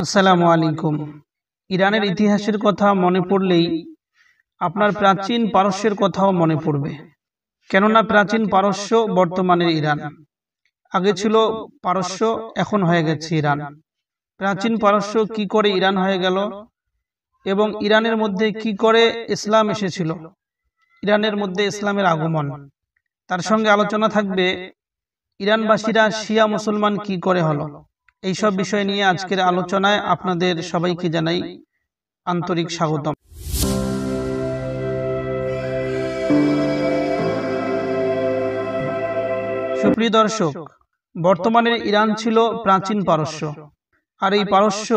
আসসালামু আলাইকুম। ইরানের ইতিহাসের কথা মনে পড়লেই আপনার প্রাচীন পারস্যের কথাও মনে পড়বে, কেননা প্রাচীন পারস্য বর্তমানের ইরান। আগে ছিল পারস্য, এখন হয়ে গেছে ইরান। প্রাচীন পারস্য কি করে ইরান হয়ে গেল এবং ইরানের মধ্যে কি করে ইসলাম এসেছিল, ইরানের মধ্যে ইসলামের আগমন, তার সঙ্গে আলোচনা থাকবে ইরানবাসীরা শিয়া মুসলমান কি করে হলো। এইসব বিষয় নিয়ে আজকের আলোচনায় আপনাদের সবাইকে জানাই আন্তরিক স্বাগতম। সুপ্রিয় দর্শক, বর্তমানের ইরান ছিল প্রাচীন পারস্য, আর এই পারস্য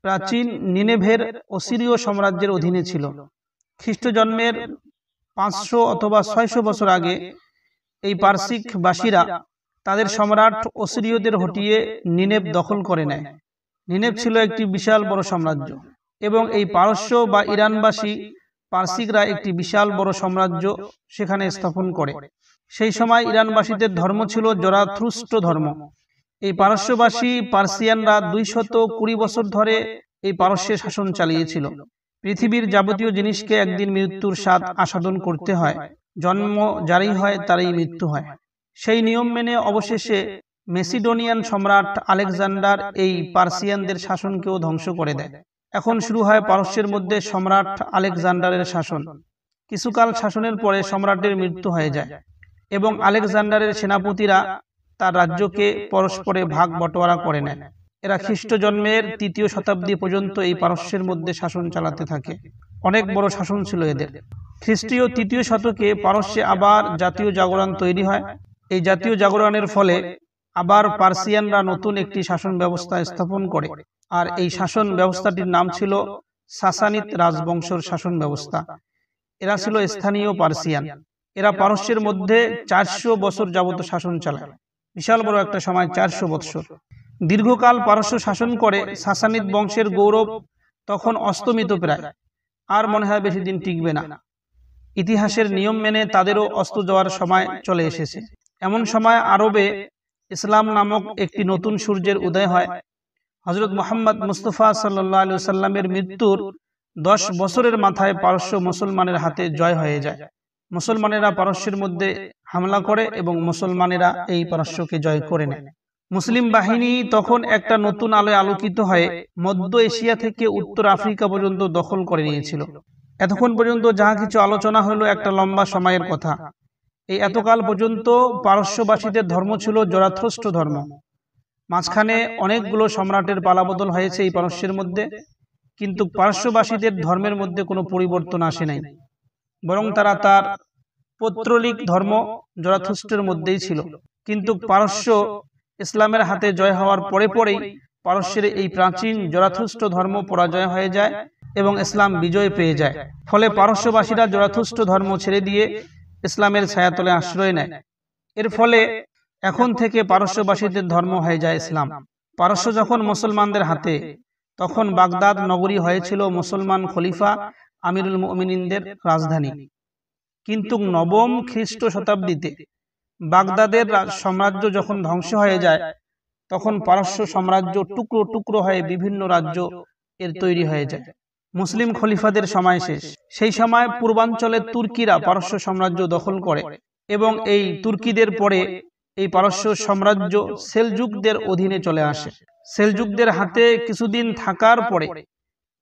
প্রাচীন নিনেভের অসিরীয় সাম্রাজ্যের অধীনে ছিল। খ্রিস্ট জন্মের 500 অথবা 600 বছর আগে এই পারসিকবাসীরা তাদের সম্রাট অসিরীয়দের হটিয়ে নিনেভ দখল করে নেয়। নিনেভ ছিল একটি বিশাল বড় সাম্রাজ্য এবং এই পারস্য বা ইরানবাসী পারসিকরা একটি বিশাল বড় সাম্রাজ্য সেখানে স্থাপন করে। সেই সময় ইরানবাসীদের ধর্ম ছিল জরাথ্রুস্ট্র ধর্ম। এই পারস্যবাসী পার্সিয়ানরা 220 বছর ধরে এই পারস্যের শাসন চালিয়েছিল। পৃথিবীর যাবতীয় জিনিসকে একদিন মৃত্যুর স্বাদ আস্বাদন করতে হয়, জন্ম যারই হয় তারই মৃত্যু হয়। সেই নিয়ম মেনে অবশেষে মেসিডোনিয়ান সম্রাট আলেকজান্ডার এই পার্সিয়ানদের শাসনকেও ধ্বংস করে দেয়। এখন শুরু হয় পারস্যের মধ্যে সম্রাট আলেকজান্ডারের শাসন। কিছুকাল শাসনের পরে সম্রাটের মৃত্যু হয়ে যায় এবং আলেকজান্ডারের সেনাপতিরা তার রাজ্যকে পরস্পরে ভাগ বটোয়ারা করে নেয়। এরা খ্রিস্ট জন্মের 3য় শতাব্দী পর্যন্ত এই পারস্যের মধ্যে শাসন চালাতে থাকে। অনেক বড় শাসন ছিল এদের। খ্রিস্টীয় 3য় শতকে পারস্যে আবার জাতীয় জাগরণ তৈরি হয়। এই জাতীয় জাগরণের ফলে আবার পার্সিয়ানরা নতুন একটি শাসন ব্যবস্থা স্থাপন করে, আর এই শাসন ব্যবস্থাটির নাম ছিল সাসানিদ রাজবংশের শাসন ব্যবস্থা। এরা ছিল স্থানীয় পার্সিয়ান। এরা পারস্যের মধ্যে 400 বছর যাবত শাসন চালায়। বিশাল বড় একটা সময়, 400 বছর দীর্ঘকাল পারস্য শাসন করে। সাসানিদ বংশের গৌরব তখন অস্তমিত প্রায়, আর মনে হয় বেশি দিন টিকবে না। ইতিহাসের নিয়ম মেনে তাদেরও অস্ত যাওয়ার সময় চলে এসেছে। এমন সময় আরবে ইসলাম নামক একটি নতুন সূর্যের উদয় হয়। হযরত মুহাম্মদ মুস্তাফা সাল্লাল্লাহু আলাইহি ওয়াসাল্লামের মৃত্যুর 10 বছরের মাথায় পারস্য মুসলমানের হাতে জয় হয়ে যায়। মুসলমানেরা পারস্যের মধ্যে হামলা করে এবং মুসলমানেরা এই পারস্যকে জয় করে নেয়। মুসলিম বাহিনী তখন একটা নতুন আলোয় আলোকিত হয়ে মধ্য এশিয়া থেকে উত্তর আফ্রিকা পর্যন্ত দখল করে নিয়েছিল। এতক্ষণ পর্যন্ত যাহা কিছু আলোচনা হলো একটা লম্বা সময়ের কথা। এই এতকাল পর্যন্ত পারস্যবাসীদের ধর্ম ছিল জরাথ্রুস্ট্র ধর্ম। মাঝখানে অনেকগুলো সম্রাটের পালাবদল হয়েছে এই পারস্যের মধ্যে, কিন্তু পারস্যবাসীদের ধর্মের মধ্যে কোনো পরিবর্তন আসে নাই, বরং তারা তার পৌত্তলিক ধর্ম জরাথ্রুস্ট্রের মধ্যেই ছিল। কিন্তু পারস্য ইসলামের হাতে জয় হওয়ার পরে পরেই পারস্যের এই প্রাচীন জরাথ্রুস্ট্র ধর্ম পরাজয় হয়ে যায় এবং ইসলাম বিজয় পেয়ে যায়। ফলে পারস্যবাসীরা জরাথ্রুস্ট্র ধর্ম ছেড়ে দিয়ে ইসলামের ছায়াতলে আশ্রয় নেয়। এর ফলে এখন থেকে পারস্যবাসীদের ধর্ম হয়ে যায় ইসলাম। পারস্য যখন মুসলমানদের হাতে, তখন বাগদাদ নগরী হয়েছিল মুসলমান খলিফা আমিরুল মুমিনিনদের রাজধানী। কিন্তু 9ম খ্রিস্ট শতাব্দীতে বাগদাদের সাম্রাজ্য যখন ধ্বংস হয়ে যায়, তখন পারস্য সাম্রাজ্য টুকরো টুকরো হয়ে বিভিন্ন রাজ্য এর তৈরি হয়ে যায়। মুসলিম খলিফাদের সময় শেষ। সেই সময় পূর্বাঞ্চলের তুর্কিরা পারস্য সাম্রাজ্য দখল করে এবং এই তুর্কিদের পরে এই পারস্য সাম্রাজ্য সেলজুকদের অধীনে চলে আসে। সেলজুকদের হাতে কিছুদিন থাকার পরে,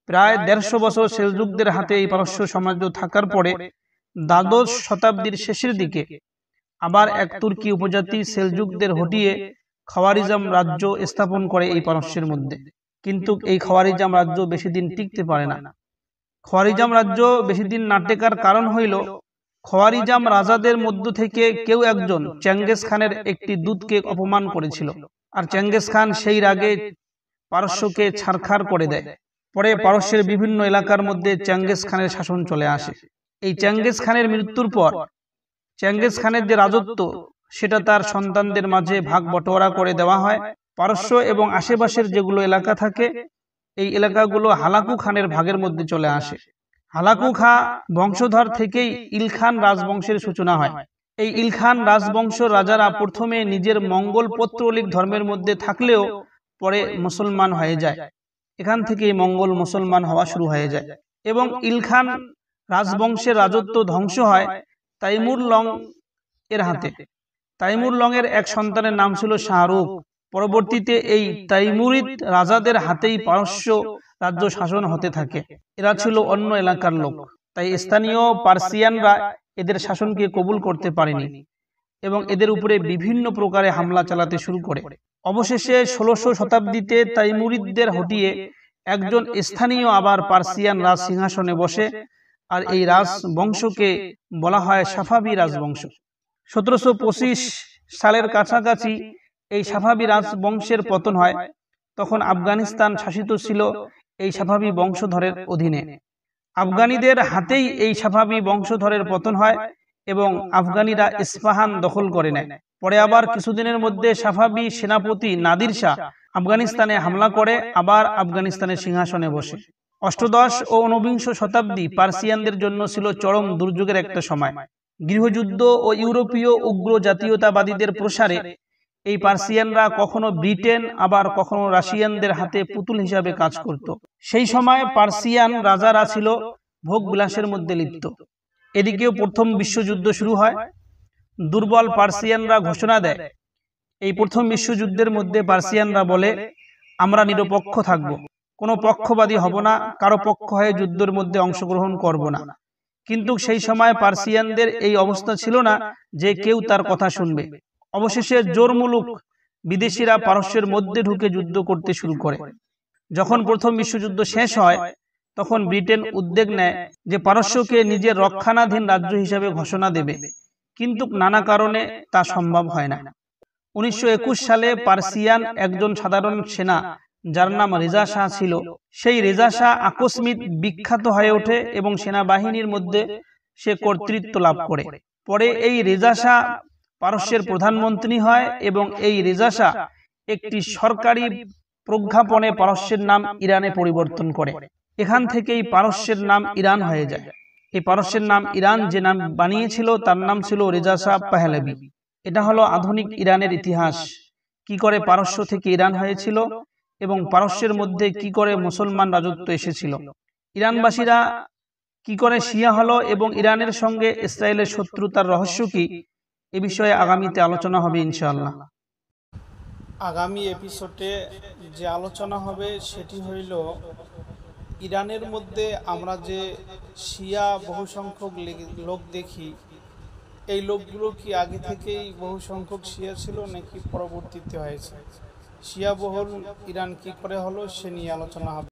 প্রায় 150 বছর সেলজুকদের হাতে এই পারস্য সাম্রাজ্য থাকার পরে, দ্বাদশ শতাব্দীর শেষের দিকে আবার এক তুর্কি উপজাতি সেলজুকদের হটিয়ে খাওয়ারিজাম রাজ্য স্থাপন করে এই পারস্যের মধ্যে। কিন্তু এই খাওয়ারিজাম রাজ্য বেশি দিন টিকতে পারে না। খাওয়ারিজাম রাজ্য বেশি দিন না টেকার কারণ হইল, খাওয়ারিজাম রাজাদের মধ্য থেকে কেউ একজন চেঙ্গিস খানের একটি দূতকে অপমান করেছিল, আর চেঙ্গিস খান সেই রাগে পারস্যকে ছারখার করে দেয়। পরে পারস্যের বিভিন্ন এলাকার মধ্যে চেঙ্গিস খানের শাসন চলে আসে। এই চেঙ্গিস খানের মৃত্যুর পর চেঙ্গিস খানের যে রাজত্ব, সেটা তার সন্তানদের মাঝে ভাগ বটোয়ারা করে দেওয়া হয়। পারস্য এবং আশেপাশের যেগুলো এলাকা থাকে, এই এলাকাগুলো হালাকু খানের ভাগের মধ্যে চলে আসে। হালাকু খা বংশধর থেকেই ইলখান রাজবংশের সূচনা হয়। এই ইলখান রাজবংশ রাজারা প্রথমে নিজের মঙ্গল পৌত্তলিক ধর্মের মধ্যে থাকলেও পরে মুসলমান হয়ে যায়। এখান থেকে মঙ্গল মুসলমান হওয়া শুরু হয়ে যায় এবং ইলখান রাজবংশের রাজত্ব ধ্বংস হয় তাইমুর লং এর হাতে। তাইমুর লং এর এক সন্তানের নাম ছিল শাহরুখ। পরবর্তীতে এই তাইমুরিদ রাজাদের হাতেই পারস্য রাজ্য শাসন হতে থাকে। এরা ছিল অন্য এলাকার লোক, তাই স্থানীয় পার্সিয়ানরা এদের শাসনকে কবুল করতে পারেনি এবং এদের উপরে বিভিন্ন প্রকারে হামলা চালাতে শুরু করে। অবশেষে ১৬০০ শতাব্দীতে তাইমুরিদদের হটিয়ে একজন স্থানীয় আবার পার্সিয়ান রাজ সিংহাসনে বসে, আর এই রাজবংশকে বলা হয় সাফাবি রাজবংশ। ১৭২৫ সালের কাছাকাছি এই সাফাবি রাজবংশের পতন হয়। তখন আফগানিস্তান শাসিত ছিল এই সাফাবি বংশধরের অধীনে। আফগানিদের হাতেই এই সাফাবি বংশধরের পতন হয় এবং আফগানিরা ইস্পাহান দখল করে নেয়। পরে আবার কিছুদিনের মধ্যে সাফাবি সেনাপতি নাদির শাহ আফগানিস্তানে হামলা করে আবার আফগানিস্তানের সিংহাসনে বসে। অষ্টাদশ ও ঊনবিংশ শতাব্দী পার্সিয়ানদের জন্য ছিল চরম দুর্যোগের একটা সময়। গৃহযুদ্ধ ও ইউরোপীয় উগ্র জাতীয়তাবাদীদের প্রসারে এই পার্সিয়ানরা কখনো ব্রিটেন আবার কখনো রাশিয়ানদের হাতে পুতুল হিসাবে কাজ করত। সেই সময় পার্সিয়ান রাজারা ছিল ভোগ বিলাসের মধ্যে লিপ্ত। এদিকেও প্রথম বিশ্বযুদ্ধ শুরু হয়। দুর্বল পার্সিয়ানরা ঘোষণা দেয়, এই প্রথম বিশ্বযুদ্ধের মধ্যে পার্সিয়ানরা বলে, আমরা নিরপেক্ষ থাকব, কোনো পক্ষবাদী হব না, কারো পক্ষ হয়ে যুদ্ধের মধ্যে অংশগ্রহণ করব না। কিন্তু সেই সময় পার্সিয়ানদের এই অবস্থা ছিল না যে কেউ তার কথা শুনবে। অবশেষে জোরমূলক বিদেশিরা পারস্যের মধ্যে ঢুকে যুদ্ধ করতে শুরু করে। যখন প্রথম বিশ্বযুদ্ধ শেষ হয় তখন ব্রিটেন উদ্যোগ নেয় যে পারস্যকে নিজের রক্ষণাধীন রাজ্য হিসেবে ঘোষণা দেবে, কিন্তু নানা কারণে তা সম্ভব হয় না। ১৯২১ সালে পার্সিয়ান একজন সাধারণ সেনা যার নাম রেজা শাহ ছিল, সেই রেজা শাহ আকস্মিক বিখ্যাত হয়ে ওঠে এবং সেনাবাহিনীর মধ্যে সে কর্তৃত্ব লাভ করে। পরে এই রেজা শাহ পারস্যের প্রধানমন্ত্রী হয় এবং এই রেজা শাহ একটি সরকারি প্রজ্ঞাপনে পারস্যের নাম ইরানে পরিবর্তন করে। এখান থেকেই পারস্যের নাম ইরান হয়ে যায়। এই পারস্যের নাম ইরান যে নাম বানিয়েছিল তার নাম ছিল রেজা শাহ পাহলেভি। এটা হলো আধুনিক ইরানের ইতিহাস, কি করে পারস্য থেকে ইরান হয়েছিল এবং পারস্যের মধ্যে কি করে মুসলমান রাজত্ব এসেছিল, ইরানবাসীরা কি করে শিয়া হলো এবং ইরানের সঙ্গে ইসরায়েলের শত্রুতার রহস্য কি, এ বিষয়ে আগামীতে আলোচনা হবে ইনশাআল্লাহ। আগামী এপিসোডে যে আলোচনা হবে সেটি হইল ইরানের মধ্যে আমরা যে শিয়া বহু সংখ্যক লোক দেখি, এই লোকগুলো কি আগে থেকেই বহু সংখ্যক শিয়া ছিল নাকি পরবর্তীতে হয়েছে? শিয়া বহুল ইরান কি করে হলো সে নিয়ে আলোচনা হবে।